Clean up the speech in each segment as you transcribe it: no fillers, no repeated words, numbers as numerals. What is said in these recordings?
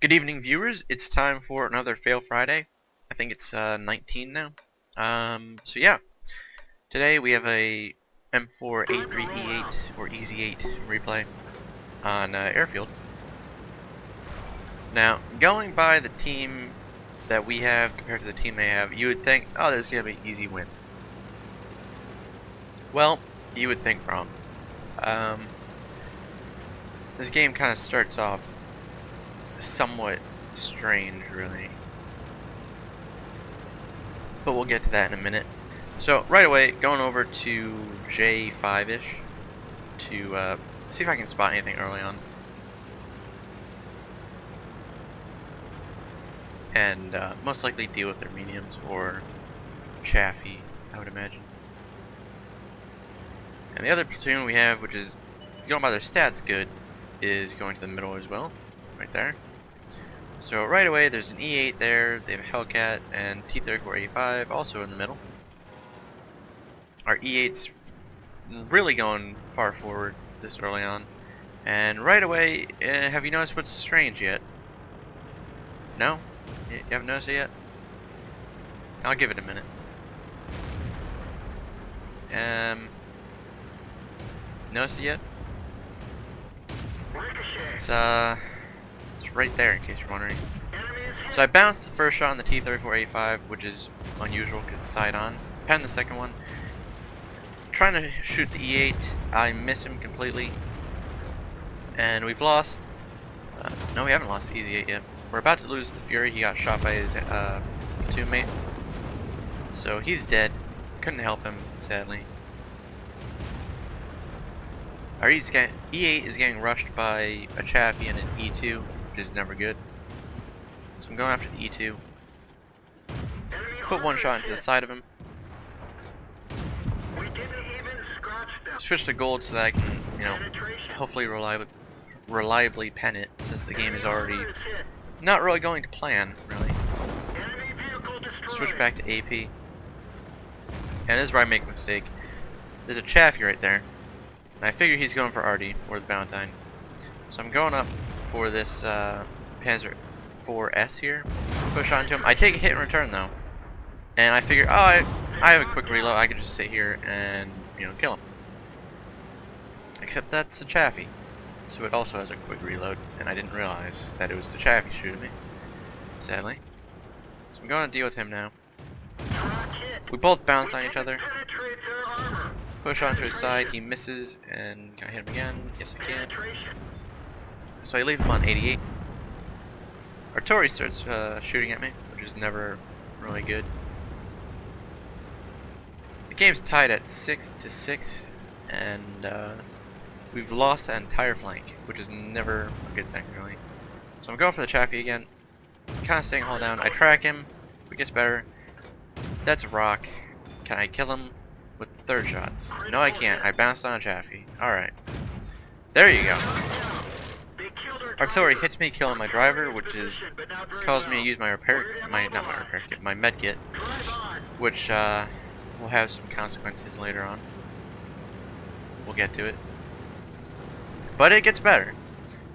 Good evening, viewers. It's time for another Fail Friday. I think it's 19 now. So yeah, today we have a M4A3E8 or EZ8 replay on Airfield. Now, going by the team that we have compared to the team they have, you would think, oh, there's gonna be an easy win. Well, you would think wrong. This game kind of starts off somewhat strange, really, but we'll get to that in a minute. So right away, going over to J5-ish to see if I can spot anything early on, and most likely deal with their mediums or Chaffee, I would imagine. And the other platoon we have, which is going by their stats good, is going to the middle as well, right there. So right away there's an E8 there, they have a Hellcat and T-34A5 also in the middle. Our E8's really going far forward this early on. And right away, have you noticed what's strange yet? No? You haven't noticed it yet? I'll give it a minute. Noticed it yet? It's right there in case you're wondering. So I bounced the first shot on the T-34A5, which is unusual because it's side on. Pen the second one. Trying to shoot the E8, I miss him completely. And we've lost. No, we haven't lost the EZ8 yet. We're about to lose the Fury. He got shot by his platoon mate. So he's dead. Couldn't help him, sadly. Our E8 is getting rushed by a Chaffee and an E2, which is never good. So I'm going after the E2. Put one shot into the side of him. Switch to gold so that I can, hopefully reliably pen it, since the game is already not really going to plan, really. Switch back to AP. And this is where I make a mistake. There's a Chaffee right there. And I figure he's going for RD, or the Valentine. So I'm going up for this Panzer 4S here. Push onto him. I take a hit in return though. And I figure, oh, I have a quick reload. I can just sit here and, kill him. Except that's a Chaffee. So it also has a quick reload. And I didn't realize that it was the Chaffee shooting me. Sadly. So I'm going to deal with him now. We both bounce on each other. Push onto his side, he misses, and can I hit him again? Yes I can. So I leave him on 88. Artillery starts shooting at me, which is never really good. The game's tied at 6-6, and we've lost that entire flank, which is never a good thing, really. So I'm going for the Chaffee again, kind of staying hull down. I track him, it gets better. That's a rock. Can I kill him with the third shot? No, I can't. I bounced on a Chaffee. Alright. There you go. Artillery hits me, killing my driver, which is causing me to use my my med kit, which will have some consequences later on. We'll get to it. But it gets better.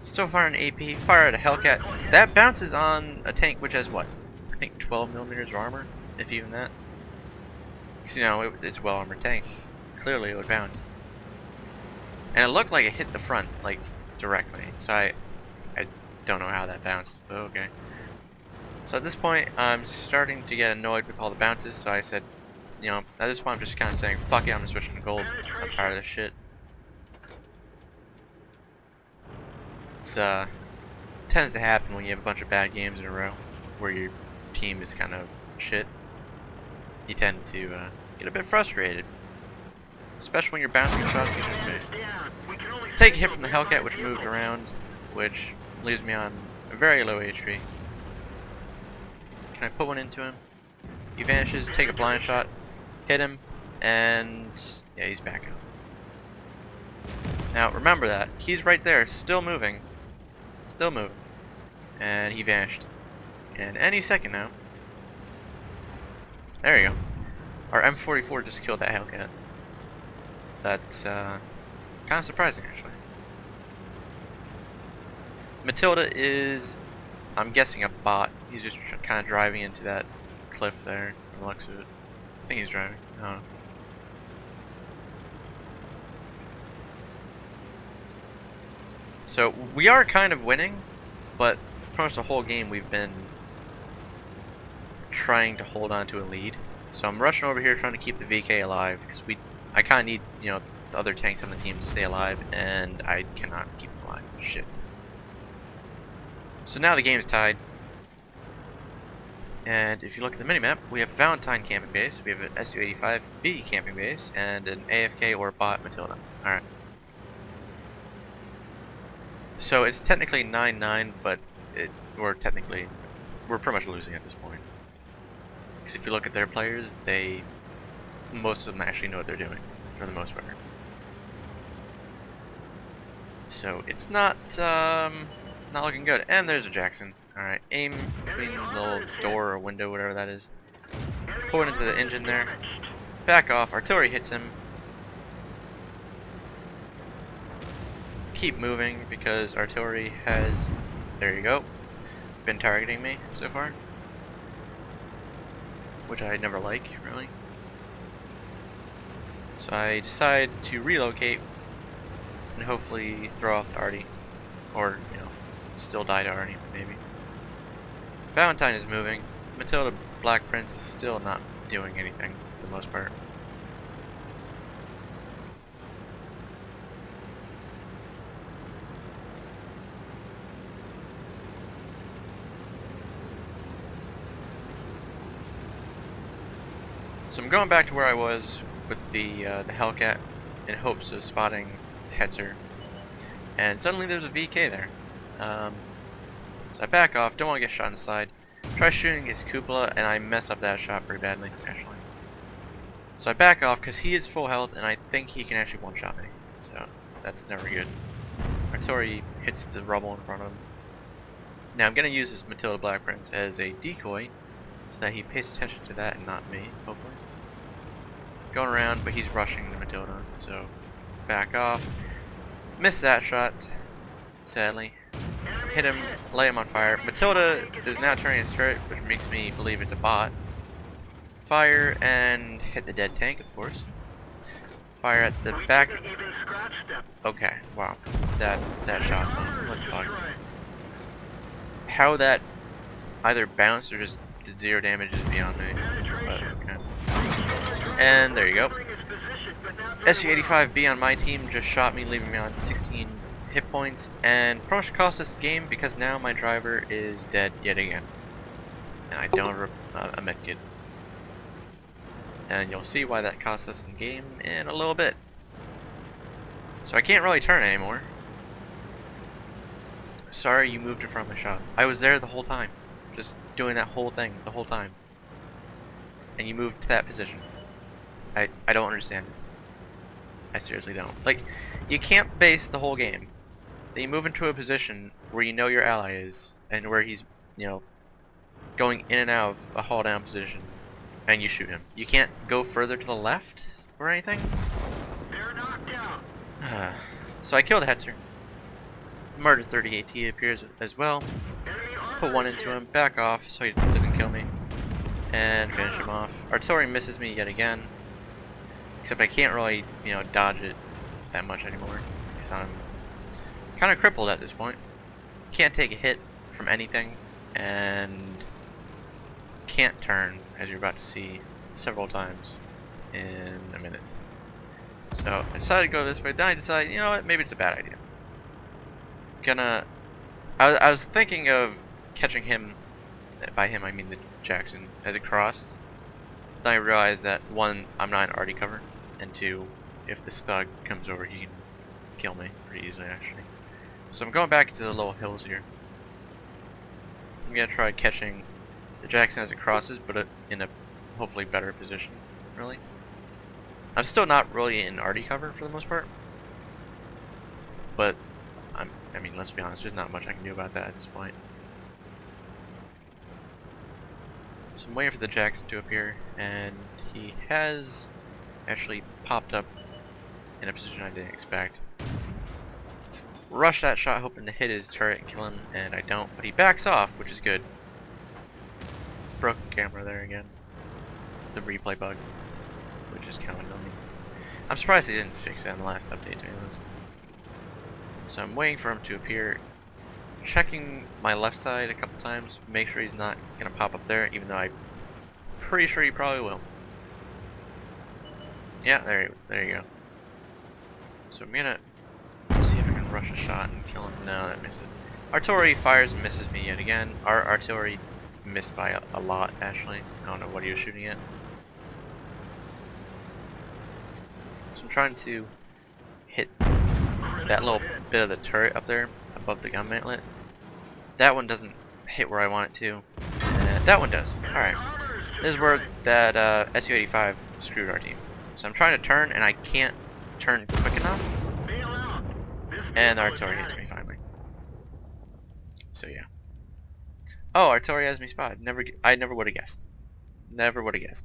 Still firing AP, fire at a Hellcat. That bounces on a tank which has what? I think 12mm of armor, if even that. Because, it's a well-armored tank. Clearly it would bounce. And it looked like it hit the front, like, directly. So I don't know how that bounced, but okay. So at this point, I'm starting to get annoyed with all the bounces, so I said, at this point I'm just kind of saying, fuck it, I'm switching to gold. I'm tired of this shit. It's, tends to happen when you have a bunch of bad games in a row, where your team is kind of shit. You tend to get a bit frustrated, especially when you're bouncing shots. Take a hit from the Hellcat, which moved around, which leaves me on a very low HP. Can I put one into him? He vanishes, take a blind shot, hit him, and yeah, he's back up. Now remember that he's right there, still moving, and he vanished. And any second now. There you go. Our M44 just killed that Hellcat. That's kind of surprising, actually. Matilda is I'm guessing a bot. He's just kind of driving into that cliff there, from the looks of it. I think he's driving. I don't know. So we are kind of winning, but pretty much the whole game we've been trying to hold on to a lead. So I'm rushing over here trying to keep the VK alive because I kind of need, you know, the other tanks on the team to stay alive, and I cannot keep them alive. Shit. So now the game is tied. And if you look at the minimap, we have a Valentine camping base, we have an SU-85B camping base, and an AFK or bot Matilda. Alright. So it's technically 9-9, but we're pretty much losing at this point. Because if you look at their players, most of them actually know what they're doing, for the most part. So it's not looking good. And there's a Jackson. Alright, aim between the little door or window, whatever that is. Pull it into the engine there. Back off, artillery hits him. Keep moving because artillery has, there you go, been targeting me so far. Which I never like, really. So I decide to relocate and hopefully throw off the Artie. Or, you know, still die to Artie, maybe. Valentine is moving. Matilda Black Prince is still not doing anything for the most part. So I'm going back to where I was with the Hellcat in hopes of spotting the Hetzer. And suddenly there's a VK there. So I back off, don't want to get shot in the side. Try shooting his cupola, and I mess up that shot pretty badly, actually. So I back off because he is full health, and I think he can actually one-shot me. So that's never good. Artillery hits the rubble in front of him. Now I'm going to use this Matilda Black Prince as a decoy, so that he pays attention to that and not me, hopefully. Going around, but he's rushing the Matilda, so back off. Miss that shot, sadly. Hit him, lay him on fire. Matilda is now turning his turret, which makes me believe it's a bot. Fire and hit the dead tank, of course. Fire at the back. Okay, wow. That shot, what the fuck. How that either bounced or just did 0 damage is beyond me. But, okay. And there you go. SU-85B on my team just shot me, leaving me on 16 hit points, and pretty much cost us the game because now my driver is dead yet again. And I don't have a medkit. And you'll see why that cost us the game in a little bit. So I can't really turn anymore. Sorry you moved in front of my shot. I was there the whole time. Just doing that whole thing the whole time. And you moved to that position. I don't understand it. I seriously don't. Like, you can't base the whole game. Then you move into a position where you know your ally is, and where he's, you know, going in and out of a haul down position, and you shoot him. You can't go further to the left or anything? They're knocked out. So I killed Hetzer. Murdered 30 AT appears as well. Put one into him, back off so he doesn't kill me, and finish him off. Artillery misses me yet again, except I can't really, you know, dodge it that much anymore, because I'm kind of crippled at this point. Can't take a hit from anything, and can't turn, as you're about to see several times in a minute. So I decided to go this way, then I decided, you know what, maybe it's a bad idea. I was thinking of catching him, by him I mean the Jackson, as it crossed. Then I realized that 1, I'm not in arty cover, and 2, if the Stug comes over he can kill me pretty easily actually. So I'm going back to the little hills here. I'm gonna try catching the Jackson as it crosses, but in a hopefully better position, really. I'm still not really in arty cover for the most part, but I mean, let's be honest, there's not much I can do about that at this point. So I'm waiting for the Jackson to appear, and he has actually popped up in a position I didn't expect. rush that shot hoping to hit his turret and kill him, and I don't, but he backs off, which is good. Broke the camera there again. The replay bug, which is kind of annoying. I'm surprised they didn't fix that in the last update, to be honest. So I'm waiting for him to appear, checking my left side a couple times, make sure he's not going to pop up there, even though I'm pretty sure he probably will. Yeah, there you go. So I'm gonna see if I can rush a shot and kill him. No, that misses. Artillery fires and misses me yet again. Our artillery missed by a lot, actually. I don't know what he was shooting at. So I'm trying to hit that little bit of the turret up there above the gun mantlet. That one doesn't hit where I want it to. That one does. Alright. This is where that Su-85 screwed our team. So I'm trying to turn and I can't turn quick enough. And the artillery hits me finally. So yeah. Oh, artillery has me spotted. I never would have guessed. Never would have guessed.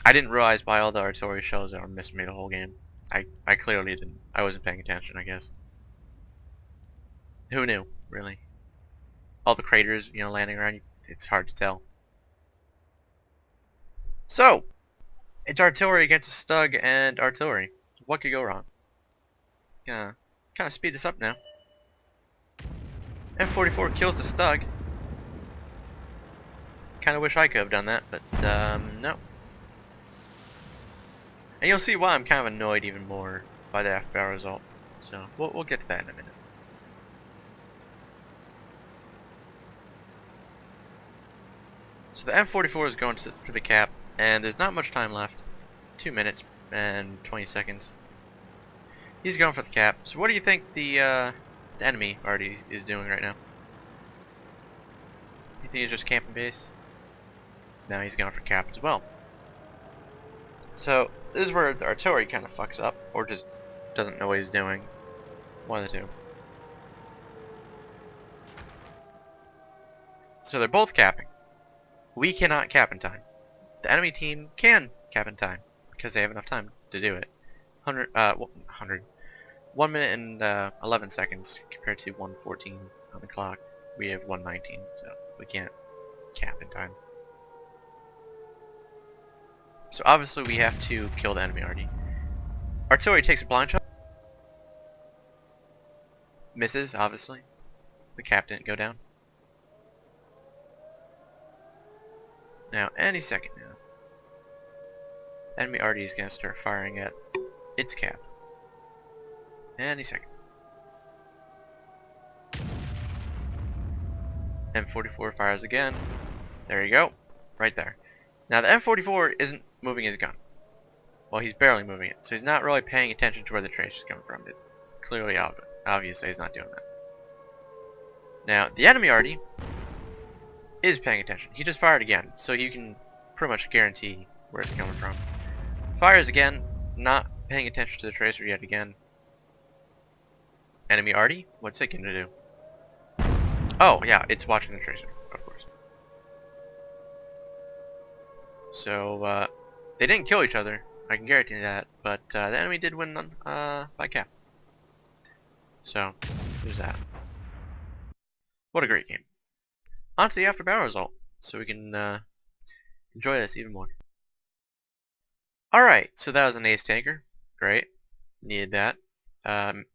I didn't realize why all the artillery shells are missing me the whole game. I clearly didn't. I wasn't paying attention, I guess. Who knew, really? All the craters, you know, landing around you, it's hard to tell. So, it's artillery against a Stug and artillery. What could go wrong? Yeah, kind of speed this up now. M44 kills the Stug. Kind of wish I could have done that, but no. And you'll see why I'm kind of annoyed even more by the after result. So we'll get to that in a minute. So the M44 is going to the cap, and there's not much time left. 2 minutes and 20 seconds. He's going for the cap. So what do you think the enemy already is doing right now? Do you think he's just camping base? Now he's going for cap as well. So this is where the artillery kind of fucks up, or just doesn't know what he's doing. One of the two. So they're both capping. We cannot cap in time. The enemy team can cap in time because they have enough time to do it. 1 minute and 11 seconds compared to 1:14 on the clock. We have 1:19, so we can't cap in time. So obviously we have to kill the enemy already. Artillery takes a blind shot. Misses, obviously. The cap didn't go down. Now, any second now, enemy RD is going to start firing at its cap. Any second. M44 fires again. There you go. Right there. Now the M44 isn't moving his gun. Well, he's barely moving it, so he's not really paying attention to where the trace is coming from. It's clearly obvious that he's not doing that. Now, the enemy RD is paying attention. He just fired again, so you can pretty much guarantee where it's coming from. Fires again, not paying attention to the tracer yet again. Enemy RD? What's it gonna do? Oh, yeah, it's watching the tracer, of course. So, they didn't kill each other, I can guarantee that, but the enemy did win by cap. So, there's that. What a great game. On to the after battle result, so we can enjoy this even more. Alright, so that was an ace tanker. Great. Needed that.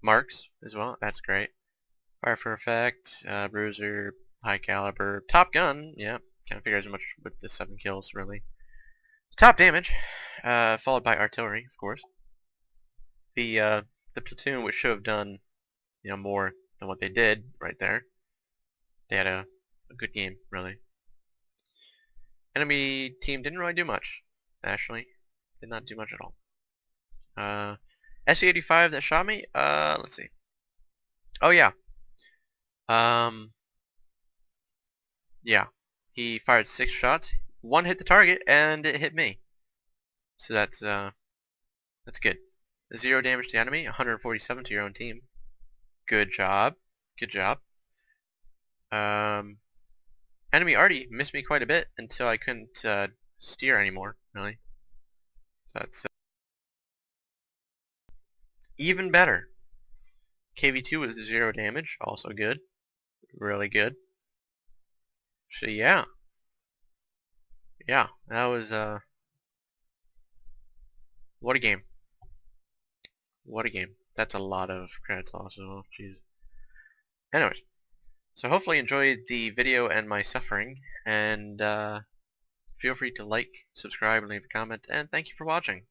Marks as well, that's great. Fire for effect, bruiser, high caliber, top gun, yeah, kind of figures as much with the 7 kills really. Top damage, followed by artillery, of course. The platoon, which should have done, you know, more than what they did right there. They had a good game, really. Enemy team didn't really do much, actually. Did not do much at all. Su-85 that shot me, let's see. Oh yeah. Yeah. He fired 6 shots. 1 hit the target, and it hit me. So that's good. 0 damage to the enemy, 147 to your own team. Good job. Good job. Enemy already missed me quite a bit until I couldn't steer anymore, really. So that's even better. KV2 with 0 damage, also good. Really good. So yeah. Yeah, that was, what a game. What a game. That's a lot of credits also, jeez. Anyways, so hopefully you enjoyed the video and my suffering, and feel free to like, subscribe, and leave a comment, and thank you for watching.